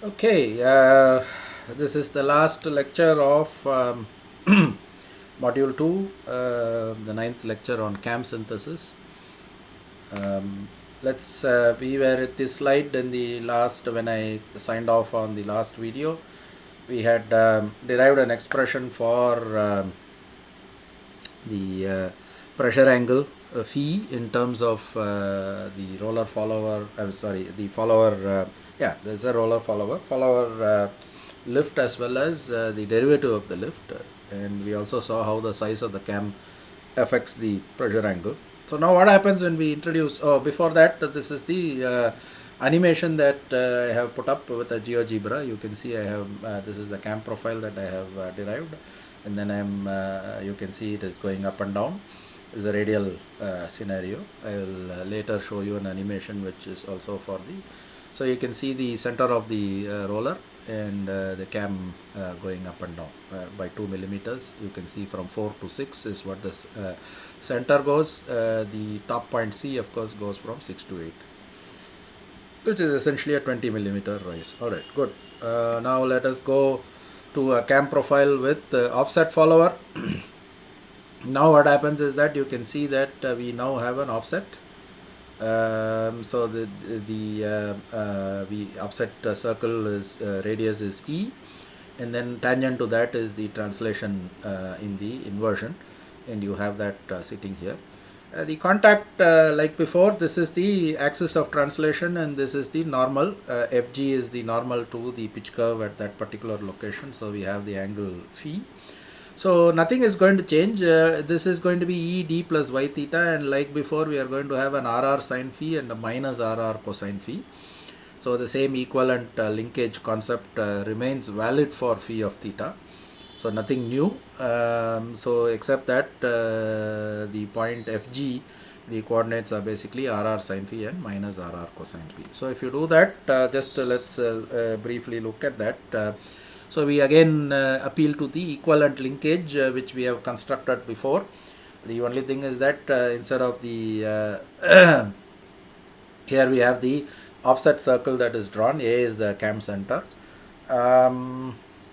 Okay, this is the last lecture of module 2, the ninth lecture on CAM synthesis. Um, we were at this slide in the last, when I signed off on the last video. We had derived an expression for the pressure angle phi in terms of the roller follower, the follower, yeah, there's a roller follower lift as well as the derivative of the lift, and we also saw how the size of the cam affects the pressure angle. So now what happens when we introduce, before that, this is the animation that I have put up with a GeoGebra. You can see I have, this is the cam profile that I have derived, and then you can see it is going up and down. Is a radial scenario. I will later show you an animation which is also for the, so you can see the center of the roller and the cam going up and down by 2 millimeters. You can see from 4 to 6 is what the center goes. The top point C of course goes from 6 to 8, which is essentially a 20 millimeter rise. Alright, good. Now let us go to a cam profile with offset follower. Now what happens is that you can see that we now have an offset. So the offset circle is radius is E, and then tangent to that is the translation in the inversion, and you have that sitting here. The contact, like before, this is the axis of translation and this is the normal. Fg is the normal to the pitch curve at that particular location, so we have the angle phi. So nothing is going to change. This is going to be E d plus y theta, and like before we are going to have an RR sin phi and a minus RR cosine phi. So the same equivalent linkage concept remains valid for phi of theta. So nothing new. So except that the point Fg, the coordinates are basically RR sin phi and minus RR cosine phi. So if you do that, just let's briefly look at that. So we again appeal to the equivalent linkage which we have constructed before. The only thing is that instead of the here we have the offset circle that is drawn. A is the cam center.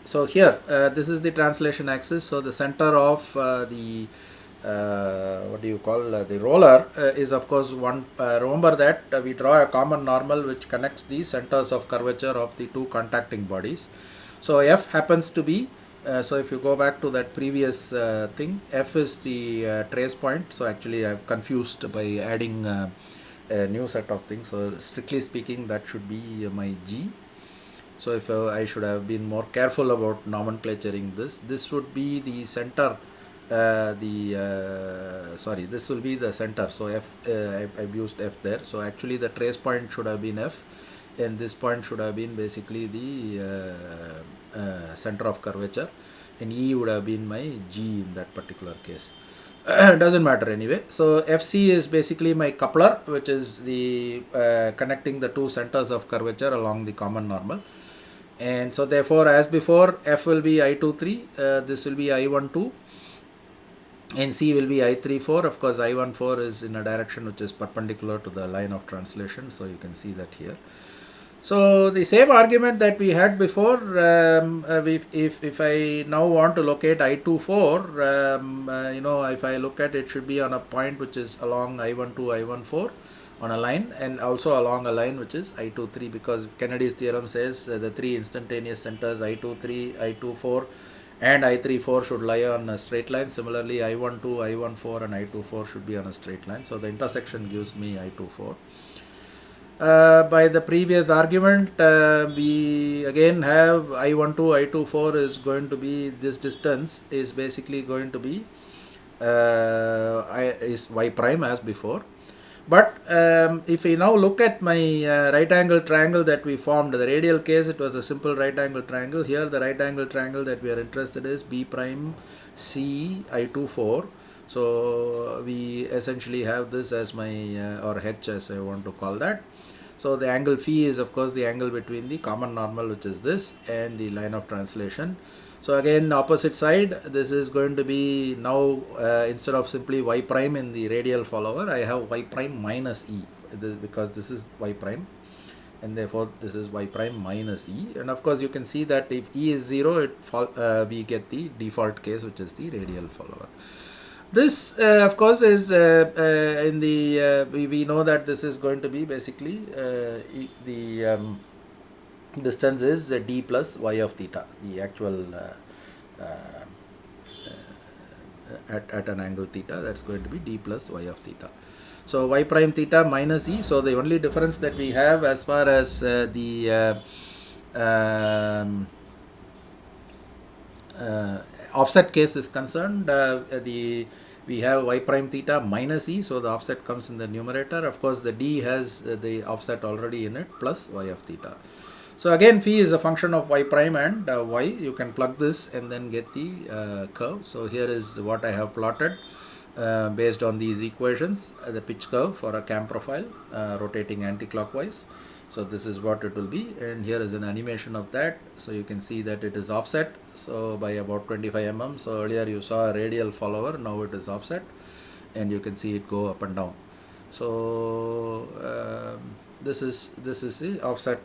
So here this is the translation axis. So the center of the what do you call the roller is of course one. Remember that we draw a common normal which connects the centers of curvature of the two contacting bodies. So F happens to be, so if you go back to that previous thing, F is the trace point. So actually I've confused by adding a new set of things. So strictly speaking that should be my G. So if I should have been more careful about nomenclaturing this would be the center, sorry, this will be the center. So F, I've used F there. So actually the trace point should have been F, and this point should have been basically the center of curvature, and E would have been my G in that particular case. Doesn't matter anyway. So FC is basically my coupler, which is the connecting the two centers of curvature along the common normal. And so therefore as before, F will be I23, this will be I12, and C will be I34. Of course I14 is in a direction which is perpendicular to the line of translation, so you can see that here. So the same argument that we had before, if I now want to locate I24, if I look at it, should be on a point which is along I12, I14 on a line, and also along a line which is I23, because Kennedy's theorem says the three instantaneous centers I23, I24 and I34 should lie on a straight line. Similarly I12, I14 and I24 should be on a straight line. So the intersection gives me I24. By the previous argument, we again have I12, I24 is going to be, this distance is basically going to be is y prime as before. But if we now look at my right angle triangle that we formed, the radial case, it was a simple right angle triangle. Here the right angle triangle that we are interested is B prime C I24. So we essentially have this as my or H as I want to call that. So the angle phi is of course the angle between the common normal, which is this, and the line of translation. So again opposite side, this is going to be now instead of simply y prime in the radial follower, I have y prime minus E, because this is y prime, and therefore this is y prime minus e. And of course you can see that if e is 0, we get the default case, which is the radial follower. This of course is in the we know that this is going to be basically the distance is d plus y of theta, the actual at an angle theta, that's going to be d plus y of theta. So y prime theta minus e. So the only difference that we have as far as the offset case is concerned, we have y prime theta minus e, so the offset comes in the numerator. Of course the d has the offset already in it, plus y of theta. So again, phi is a function of y prime and y. You can plug this and then get the curve. So here is what I have plotted based on these equations, the pitch curve for a cam profile rotating anti-clockwise. So this is what it will be, and here is an animation of that. So you can see that it is offset, so by about 25 mm. So earlier you saw a radial follower, now it is offset, and you can see it go up and down. So this is the offset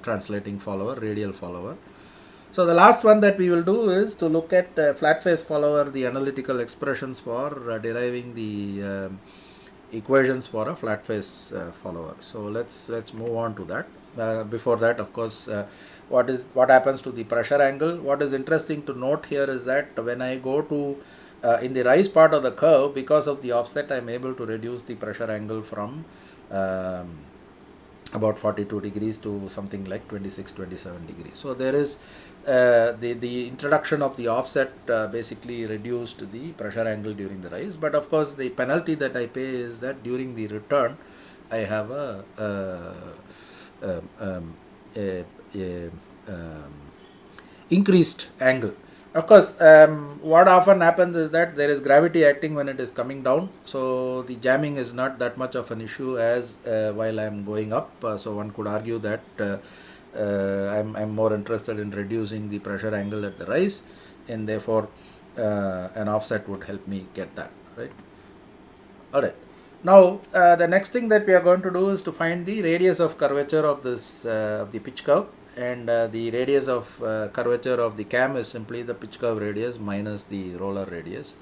translating follower, radial follower. So the last one that we will do is to look at flat face follower, the analytical expressions for deriving the equations for a flat face follower. So let's move on to that. Before that, of course, what happens to the pressure angle? What is interesting to note here is that when I go to in the rise part of the curve, because of the offset, I am able to reduce the pressure angle from about 42 degrees to something like 26-27 degrees. So there is the introduction of the offset basically reduced the pressure angle during the rise, but of course the penalty that I pay is that during the return I have a increased angle. Of course, what often happens is that there is gravity acting when it is coming down, so the jamming is not that much of an issue as while I am going up. So one could argue that I'm more interested in reducing the pressure angle at the rise, and therefore an offset would help me get that, right? Alright. Now the next thing that we are going to do is to find the radius of curvature of this of the pitch curve, and the radius of curvature of the cam is simply the pitch curve radius minus the roller radius.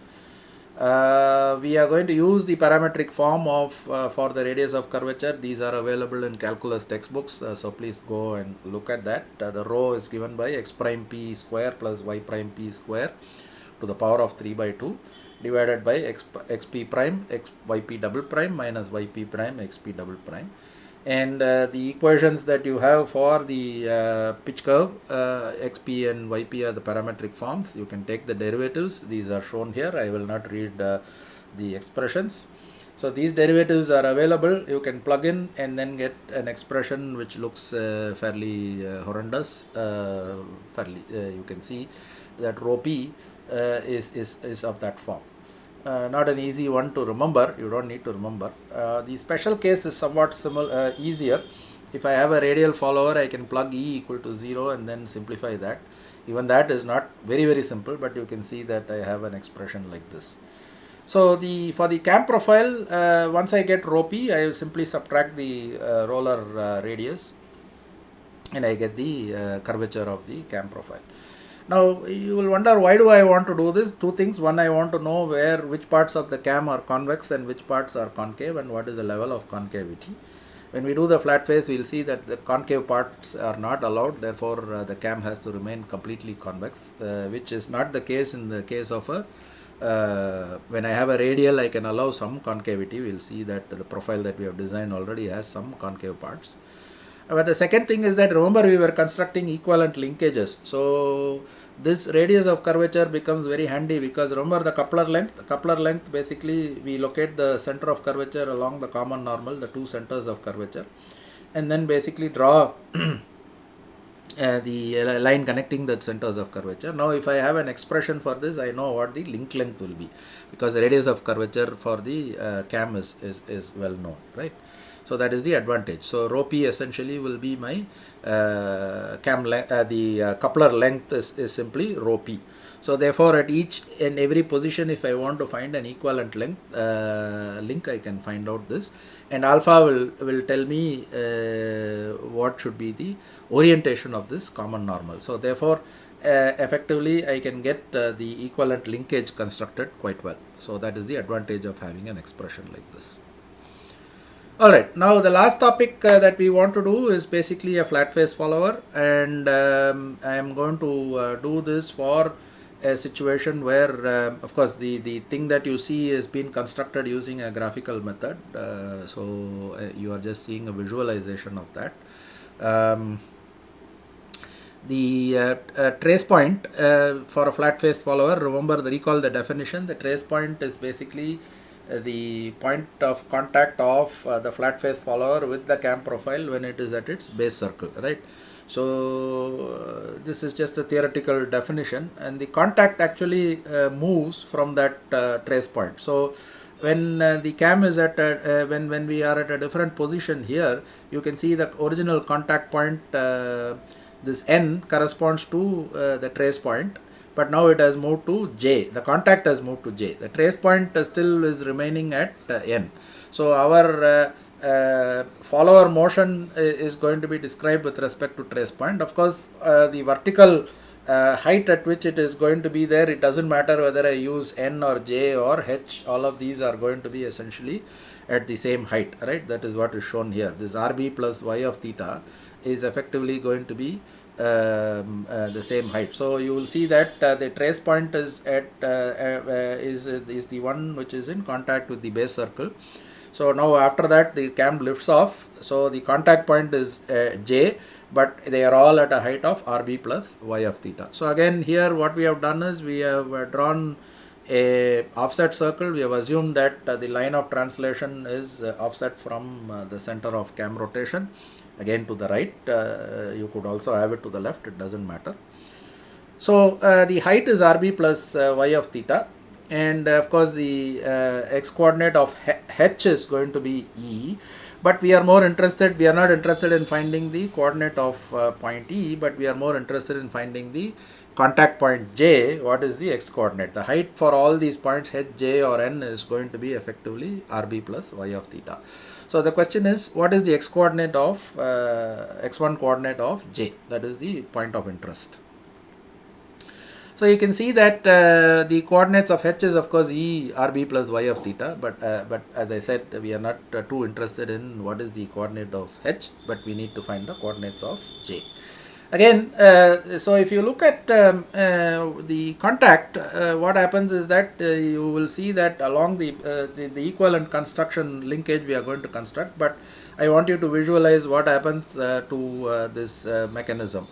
We are going to use the parametric form of for the radius of curvature. These are available in calculus textbooks, so please go and look at that. The rho is given by x prime p square plus y prime p square to the power of 3 by 2 divided by xp prime yp double prime minus yp prime xp double prime. And the equations that you have for the pitch curve, xp and yp are the parametric forms. You can take the derivatives. These are shown here. I will not read the expressions. So these derivatives are available. You can plug in and then get an expression which looks fairly horrendous. You can see that rho p is of that form. Not an easy one to remember. You don't need to remember. The special case is somewhat easier. If I have a radial follower, I can plug E equal to 0 and then simplify that. Even that is not very simple, but you can see that I have an expression like this. So for the cam profile, once I get rho p, I will simply subtract the roller radius, and I get the curvature of the cam profile. Now you will wonder, why do I want to do this? Two things. One, I want to know which parts of the cam are convex and which parts are concave, and what is the level of concavity. When we do the flat face, we will see that the concave parts are not allowed. Therefore, the cam has to remain completely convex, which is not the case in the case of a when I have a radial, I can allow some concavity. We will see that the profile that we have designed already has some concave parts. But the second thing is that, remember, we were constructing equivalent linkages. So this radius of curvature becomes very handy, because remember the coupler length. The coupler length, basically we locate the center of curvature along the common normal, the two centers of curvature, and then basically draw the line connecting the centers of curvature. Now if I have an expression for this, I know what the link length will be, because the radius of curvature for the cam is well known, right? So that is the advantage. So rho p essentially will be my coupler length is simply rho p. So therefore at each and every position, if I want to find an equivalent length link, I can find out this, and alpha will tell me what should be the orientation of this common normal. So therefore effectively I can get the equivalent linkage constructed quite well. So that is the advantage of having an expression like this. Alright, now the last topic that we want to do is basically a flat face follower, and I am going to do this for a situation where of course the thing that you see is being constructed using a graphical method, so you are just seeing a visualization of that. The trace point for a flat face follower, recall the definition. The trace point is basically the point of contact of the flat face follower with the cam profile when it is at its base circle, right? So this is just a theoretical definition, and the contact actually moves from that trace point. So when the cam is at when we are at a different position here, you can see the original contact point, this n corresponds to the trace point, but now it has moved to j. The contact has moved to j. The trace point still is remaining at n. So our follower motion is going to be described with respect to trace point. Of course, the vertical height at which it is going to be there, it doesn't matter whether I use n or j or h. All of these are going to be essentially at the same height, right? That is what is shown here. This rb plus y of theta is effectively going to be the same height. So you will see that the trace point is at is the one which is in contact with the base circle. So now after that the cam lifts off. So the contact point is j, but they are all at a height of rb plus y of theta. So again here what we have done is we have drawn a offset circle. We have assumed that the line of translation is offset from the center of cam rotation, again to the right. You could also have it to the left, it doesn't matter. So the height is rb plus y of theta, and of course the x coordinate of h is going to be e, but we are not interested in finding the coordinate of point e, but we are more interested in finding the contact point j. What is the x coordinate? The height for all these points h, j or n is going to be effectively rb plus y of theta. So the question is, what is the x coordinate of x1 coordinate of j? That is the point of interest. So you can see that the coordinates of h is of course e rb plus y of theta, but as I said, we are not too interested in what is the coordinate of h, but we need to find the coordinates of j. Again, so if you look at the contact, what happens is that you will see that along the equivalent construction linkage we are going to construct, but I want you to visualize what happens to this mechanism.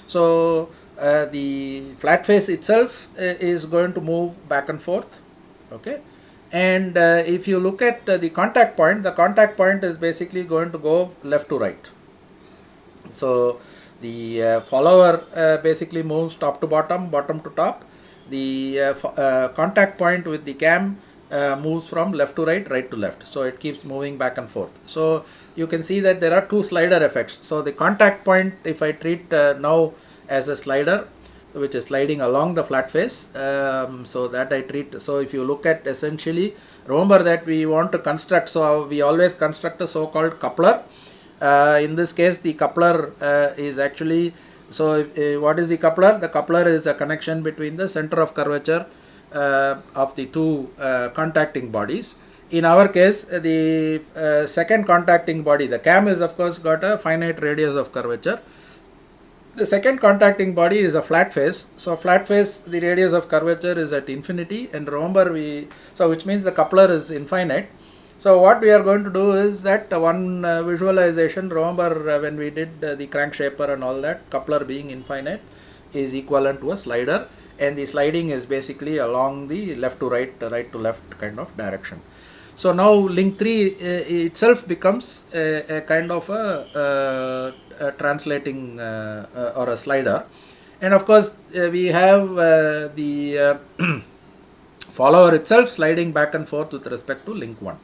So the flat face itself is going to move back and forth, okay, and if you look at the contact point is basically going to go left to right. So the follower basically moves top to bottom, bottom to top. The contact point with the cam moves from left to right, right to left. So it keeps moving back and forth. So you can see that there are two slider effects. So the contact point, if I treat now as a slider which is sliding along the flat face, so that I treat. So if you look at essentially, remember that we want to construct, so we always construct a so-called coupler. In this case the coupler is actually, so what is the coupler? The coupler is a connection between the center of curvature of the two contacting bodies. In our case, the second contacting body, the cam, is of course got a finite radius of curvature. The second contacting body is a flat face. So flat face, the radius of curvature is at infinity, and remember which means the coupler is infinite. So what we are going to do is that one visualization, remember when we did the crank shaper and all that, coupler being infinite is equivalent to a slider, and the sliding is basically along the left to right, right to left kind of direction. So now link 3 itself becomes a kind of a translating or a slider, and of course we have the follower itself sliding back and forth with respect to link 1.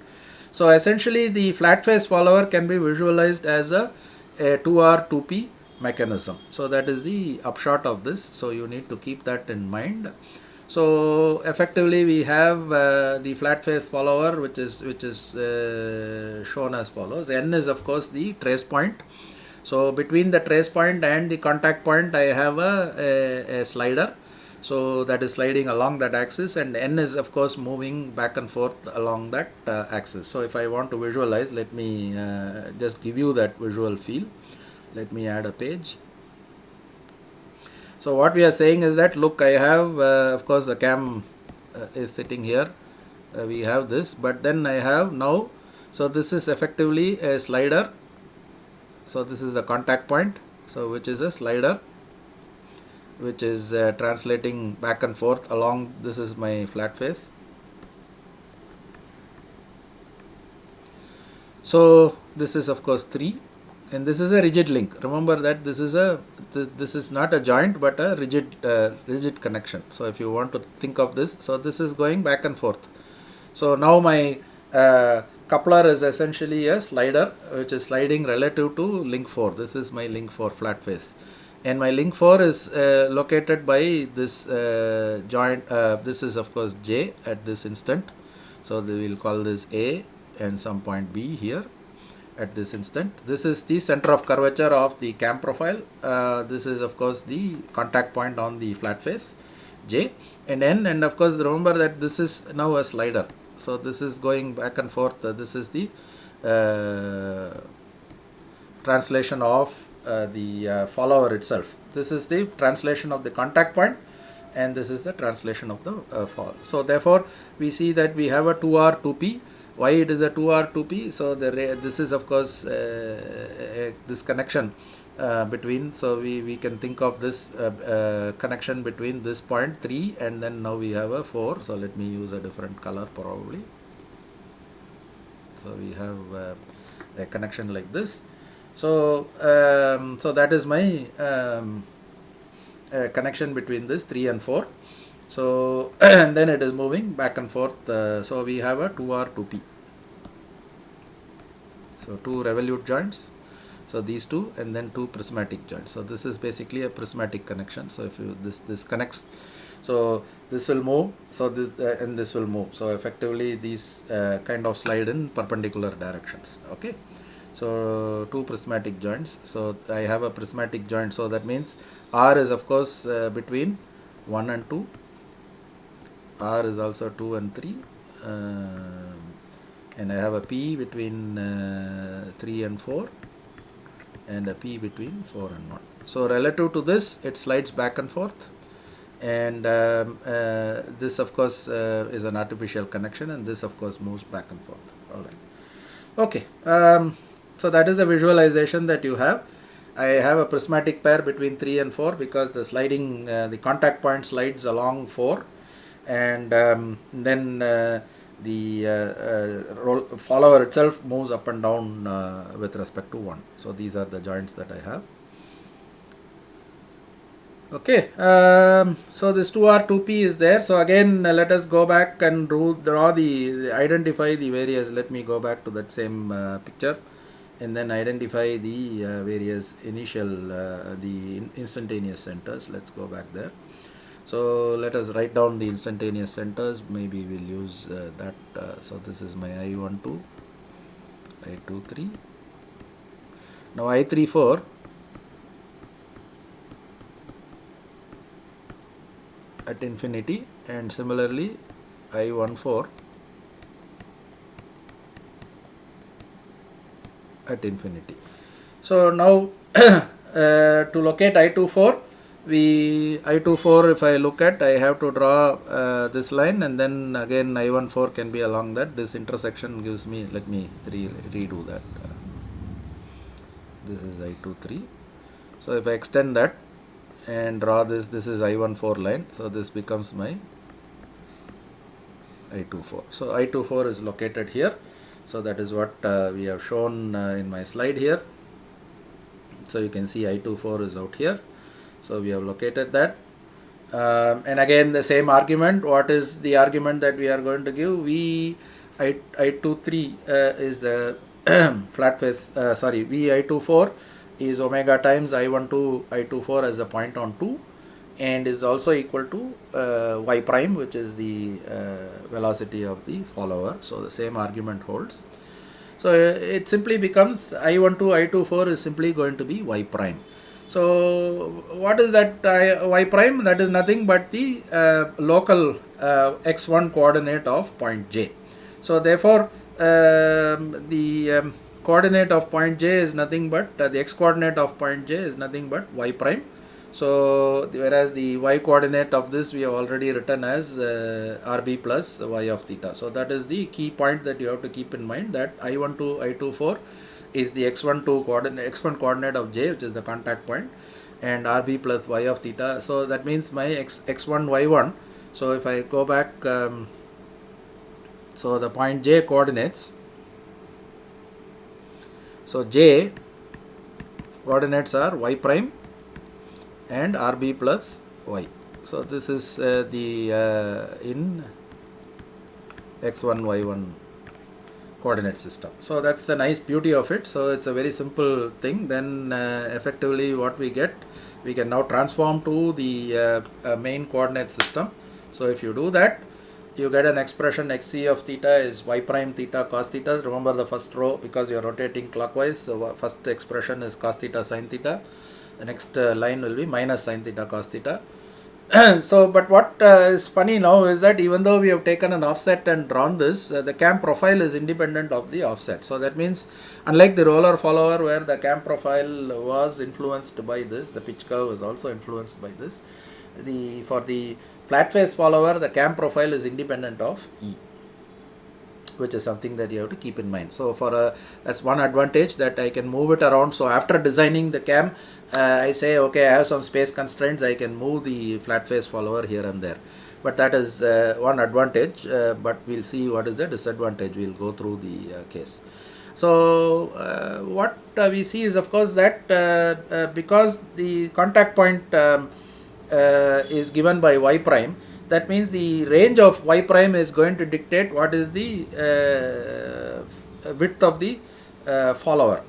So essentially the flat face follower can be visualized as a 2R 2P mechanism. So that is the upshot of this. So you need to keep that in mind. So effectively we have the flat face follower, which is shown as follows. N is of course the trace point. So between the trace point and the contact point I have a slider, so that is sliding along that axis, and N is of course moving back and forth along that axis. So if I want to visualize, let me just give you that visual feel. Let me add a page. So what we are saying is that, look, I have of course the cam is sitting here, we have this, but then I have now, so this is effectively a slider. So this is the contact point, so which is a slider which is translating back and forth along. This is my flat face. So this is of course 3, and this is a rigid link. Remember that this is not a joint but a rigid connection. So if you want to think of this, so this is going back and forth. So now my coupler is essentially a slider which is sliding relative to link 4. This is my link 4 flat face, and my link 4 is located by this joint. This is of course J at this instant, so we will call this A, and some point B here at this instant. This is the center of curvature of the cam profile. This is of course the contact point on the flat face J, and N, and of course remember that this is now a slider. So this is going back and forth. This is the translation of the follower itself. This is the translation of the contact point, and this is the translation of the fall. So therefore we see that we have a 2R 2P. Why it is a 2R 2P? So this is of course this connection between, so we can think of this connection between this point 3 and then now we have a 4. So let me use a different color probably. So we have a connection like this. So so that is my connection between this 3 and 4. So and then it is moving back and forth. So we have a 2R 2P. So 2 revolute joints. So these two, and then 2 prismatic joints. So this is basically a prismatic connection. So if you this connects, so this will move. So this and this will move. So effectively these kind of slide in perpendicular directions. Okay. So 2 prismatic joints. So I have a prismatic joint. So that means R is of course between 1 and 2. R is also 2 and 3. And I have a P between 3 and 4. And a P between 4 and 1. So relative to this, it slides back and forth, and this of course is an artificial connection, and this of course moves back and forth. All right. Okay. So that is the visualization that you have. I have a prismatic pair between 3 and 4 because the sliding, the contact point slides along 4, and then the follower itself moves up and down with respect to 1. So these are the joints that I have. Okay, so this 2R 2P is there. So again let us go back and draw identify the various. Let me go back to that same picture and then identify the various initial the instantaneous centers. Let's go back there. So let us write down the instantaneous centers. Maybe we'll use that. So this is my I12, I23. Now I34 at infinity, and similarly I14 at infinity. So now to locate I24, I24, if I look at, I have to draw this line, and then again I14 can be along that. This intersection gives me, let me redo that. This is I23. So if I extend that and draw this is I14 line. So this becomes my I24. So I24 is located here. So that is what we have shown in my slide here. So you can see I24 is out here. So we have located that. And again the same argument. What is the argument that we are going to give? We I23 is flat face, Vi24 is omega times I12 I24 as a point on 2, and is also equal to y prime, which is the velocity of the follower. So the same argument holds. So it simply becomes I12 I24 is simply going to be y prime. So what is that y prime? That is nothing but the local x1 coordinate of point j. So therefore the coordinate of point j is nothing but the x coordinate of point j is nothing but y prime. So whereas the y coordinate of this we have already written as rb plus y of theta. So that is the key point that you have to keep in mind, that I12 I24 is the x12 coordinate, x1 coordinate of j, which is the contact point, and rb plus y of theta. So that means my x1 y1. So if I go back, so the point j coordinates, so j coordinates are y prime and rb plus y. So this is the in x1 y1 coordinate system. So that's the nice beauty of it. So it's a very simple thing. Then effectively what we get, we can now transform to the main coordinate system. So if you do that, you get an expression xc of theta is y prime theta cos theta. Remember the first row, because you are rotating clockwise, so first expression is cos theta sin theta. The next line will be minus sin theta cos theta. So, but what is funny now is that even though we have taken an offset and drawn this, the cam profile is independent of the offset. So that means, unlike the roller follower where the cam profile was influenced by this, the pitch curve was also influenced by this. For the flat face follower, the cam profile is independent of E, which is something that you have to keep in mind. So that's one advantage, that I can move it around. So after designing the cam, I say, okay, I have some space constraints, I can move the flat face follower here and there. But that is one advantage, but we'll see what is the disadvantage. We'll go through the case. So what we see is, of course, that because the contact point is given by y prime, that means the range of y prime is going to dictate what is the width of the follower,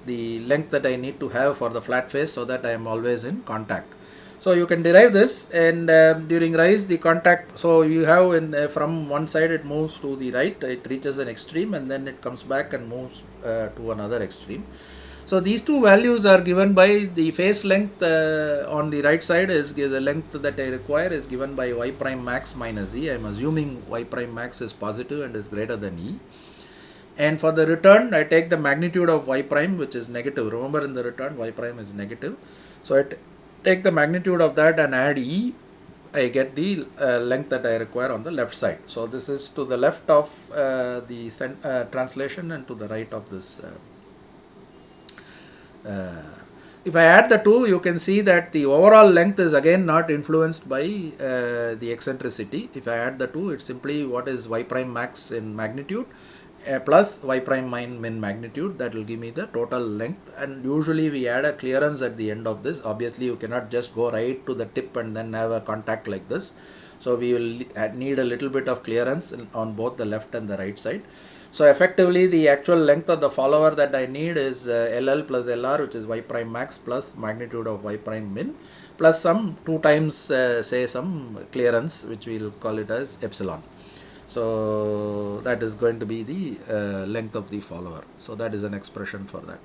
the length that I need to have for the flat face, so that I am always in contact. So you can derive this, and during rise the contact, so you have from one side it moves to the right, it reaches an extreme, and then it comes back and moves to another extreme. So these two values are given by the face length on the right side, is the length that I require is given by y prime max minus E. I am assuming y prime max is positive and is greater than E. And for the return, I take the magnitude of y prime, which is negative. Remember, in the return y prime is negative. So I take the magnitude of that and add E. I get the length that I require on the left side. So this is to the left of the translation and to the right of this. If I add the two, you can see that the overall length is again not influenced by the eccentricity. If I add the two, it's simply what is y prime max in magnitude plus y prime min magnitude. That will give me the total length, and usually we add a clearance at the end of this. Obviously you cannot just go right to the tip and then have a contact like this. So we will need a little bit of clearance on both the left and the right side. So effectively the actual length of the follower that I need is LL plus LR, which is y prime max plus magnitude of y prime min, plus some 2 times say some clearance, which we will call it as epsilon. So that is going to be the length of the follower. So that is an expression for that.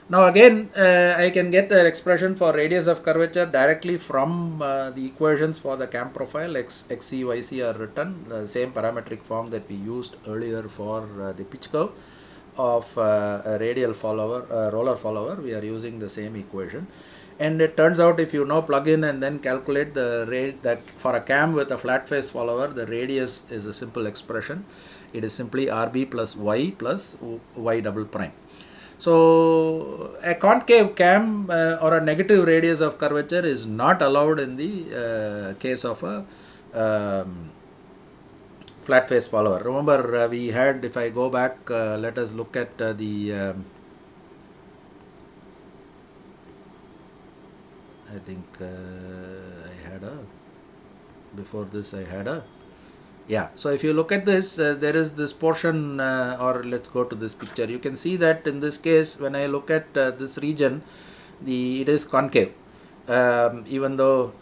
Now again, I can get the expression for radius of curvature directly from the equations for the cam profile. xc, yc are written the same parametric form that we used earlier for the pitch curve of a radial follower, roller follower. We are using the same equation. And it turns out, if you now plug in and then calculate the rate, that for a cam with a flat face follower, the radius is a simple expression. It is simply rb plus y double prime. So a concave cam or a negative radius of curvature is not allowed in the case of a flat face follower. Remember we had, if I go back, let us look at I think I had before this I had a Yeah, so if you look at this, there is this portion, or let's go to this picture. You can see that in this case, when I look at this region, it is concave. Even though,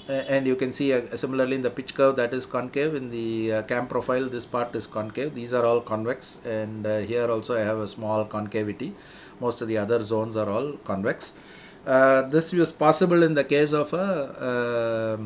and you can see similarly in the pitch curve that is concave. In the cam profile, this part is concave. These are all convex, and here also I have a small concavity. Most of the other zones are all convex. This was possible in the case of a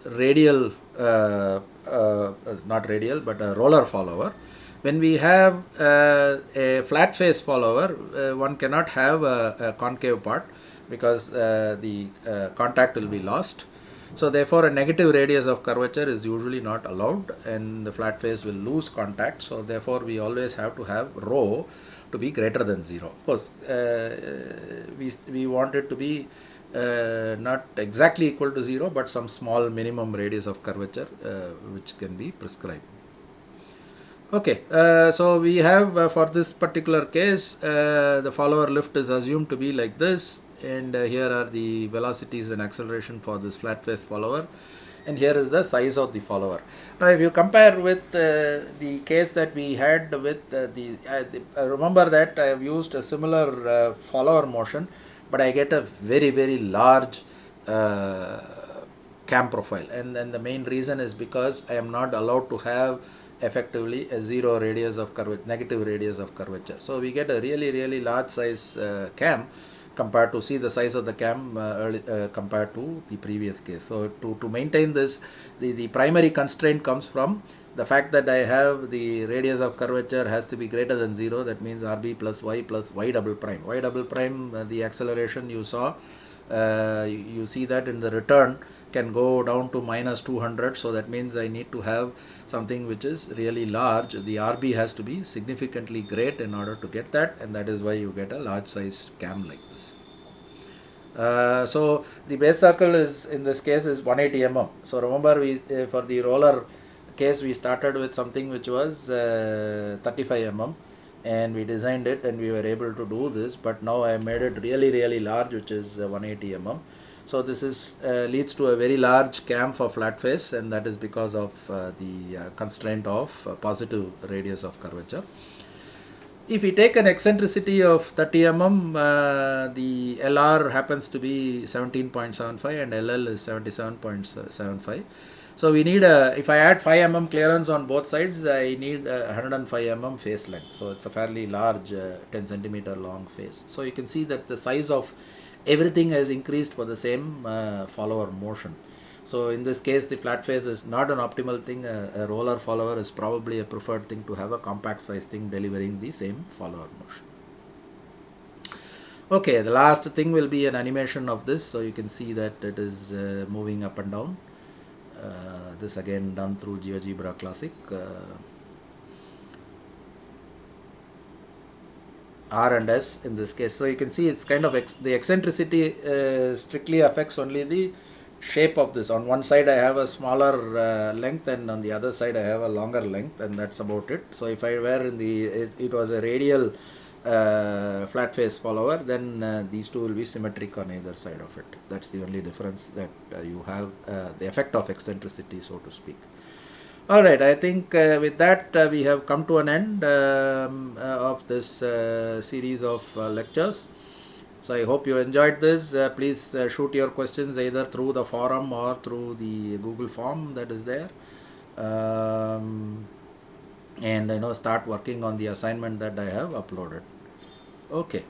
radial, not radial, but a roller follower. When we have a flat face follower, one cannot have a concave part because the contact will be lost. So therefore a negative radius of curvature is usually not allowed, and the flat face will lose contact. So therefore we always have to have rho to be greater than 0. Of course, we want it to be not exactly equal to 0, but some small minimum radius of curvature which can be prescribed. Okay, so we have for this particular case, the follower lift is assumed to be like this, and here are the velocities and acceleration for this flat face follower, and here is the size of the follower. Now if you compare with the case that we had with remember that I have used a similar follower motion, but I get a very large cam profile, and then the main reason is because I am not allowed to have effectively a zero radius of curvature, negative radius of curvature. So we get a really large size cam compared to, see the size of the cam compared to the previous case. So to maintain this, the primary constraint comes from the fact that I have the radius of curvature has to be greater than 0. That means RB plus y double prime. Y double prime, the acceleration you saw, you see that in the return can go down to minus 200. So that means I need to have something which is really large. The RB has to be significantly great in order to get that, and that is why you get a large sized cam like this. So the base circle is, in this case, is 180 mm. So remember, we for the roller case we started with something which was 35 mm, and we designed it and we were able to do this, but now I made it really large, which is 180 mm. So this is leads to a very large cam for flat face, and that is because of the constraint of positive radius of curvature. If we take an eccentricity of 30 mm, the LR happens to be 17.75 and LL is 77.75. So we need if I add 5 mm clearance on both sides, I need 105 mm face length. So it's a fairly large 10 centimeter long face. So you can see that the size of everything has increased for the same follower motion. So in this case, the flat face is not an optimal thing. A roller follower is probably a preferred thing to have a compact size thing delivering the same follower motion. Okay, the last thing will be an animation of this. So you can see that it is moving up and down. This again done through GeoGebra Classic. R and S in this case. So you can see it's kind of the eccentricity strictly affects only the shape of this. On one side I have a smaller length, and on the other side I have a longer length, and that's about it. So if I were in it was a radial flat face follower, then these two will be symmetric on either side of it. That's the only difference that you have, the effect of eccentricity, so to speak. Alright, I think with that we have come to an end of this series of lectures. So I hope you enjoyed this. Please shoot your questions either through the forum or through the Google form that is there. And start working on the assignment that I have uploaded. Okay.